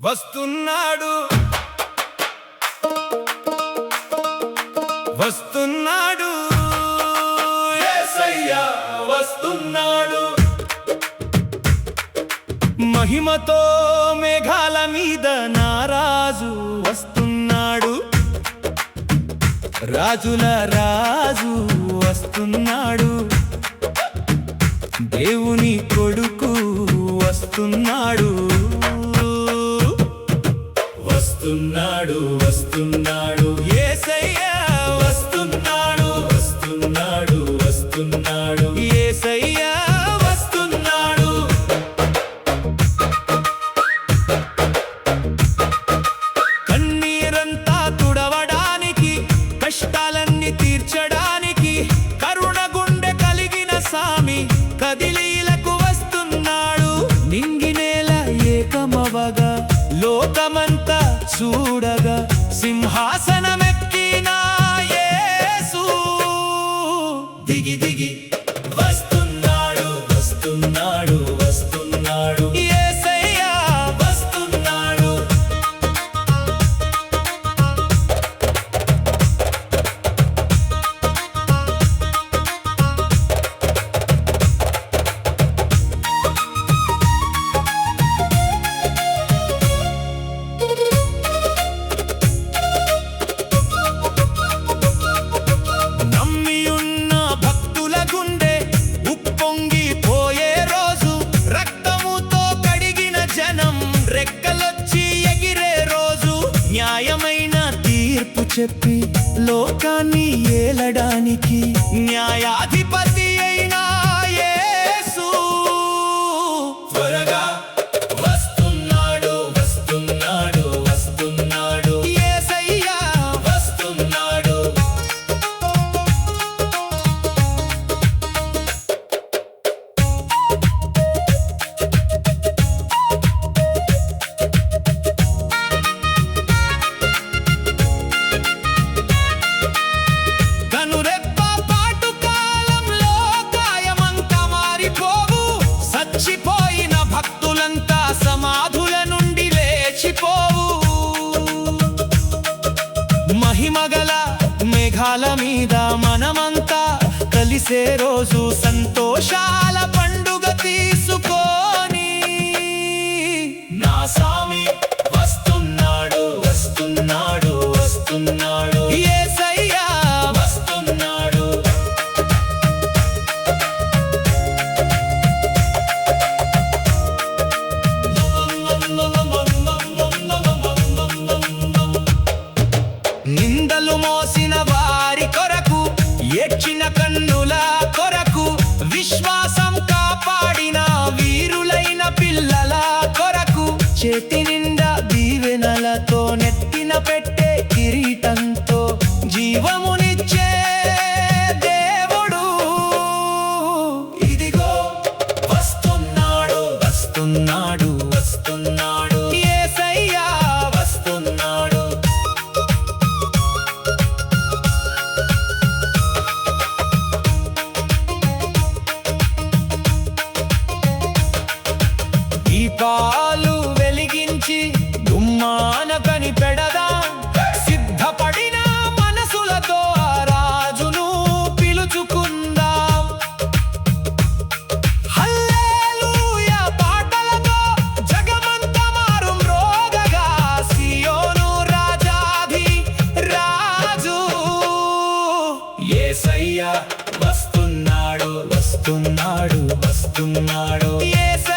వస్తున్నాడు వస్తున్నాడు యేసయ్యా వస్తున్నాడు మహిమతో మేఘాల మీద నా రాజు వస్తున్నాడు రాజుల రాజు వస్తున్నాడు దేవుని కొడుకు వస్తున్నాడు వస్తున్నాడు వస్తున్నాడు యేసయ్యా వస్తున్నాడు వస్తున్నాడు వస్తున్నాడు యేసయ్యా వస్తున్నాడు కన్నీరంతా తుడవడానికి కష్టాలన్నీ తీర్చడానికి కరుణ గుండె కలిగిన సామి కదిలీలకు వస్తున్నాడు నింగినేల ఏకమవగా లోకమంతా చూడగా సింహాసనమెక్కిన యేసు దిగి దిగి వస్తున్నాడు వస్తున్నాడు వస్తున్నాడు యేసయ్యా వస్తున్నాడు న్యాయమైన తీర్పు చెప్పి లోకాన్ని ఏలడానికి న్యాయాధిపతి అయిన యేసు త్వరగా వస్తున్నాడు వస్తున్నాడు వస్తున్నాడు యేసయ్యా వస్తున్నాడు చచ్చిపోయిన భక్తులంతా సమాధుల నుండి లేచిపోవు మహిమగల మేఘాల మీద మనమంతా కలిసే రోజు సంతోషాల పండుగ తీసుకొని నా సామి వస్తున్నాడు వస్తున్నాడు వస్తున్నాడు యేసయ్యా వస్తున్నాడు నిందలు మోసిన వారి కొరకు ఏడ్చిన కన్నుల కొరకు విశ్వాసం కాపాడిన వీరులైన పిల్లల కొరకు చేతి నిండా దీవెనలతో నెత్తిన పెట్టే కిరీటంతో జీవమునిచ్చే దేవుడు ఇదిగో వస్తున్నాడు వస్తున్నాడు వస్తున్నాడు యేసయ్యా వస్తున్నాడు దీపాలు వెలిగించి గుమ్మాన కనిపెడదాం సిద్ధపడిన మనసులతో ఆ రాజును పిలుచుకుందాం హల్లెలూయా పాటలతో జగమంతా మారు మ్రోగగా సియోను రాజాధి రాజు యేసయ్యా వస్తున్నాడు వస్తున్నాడు వస్తున్నాడు యేసయ్యా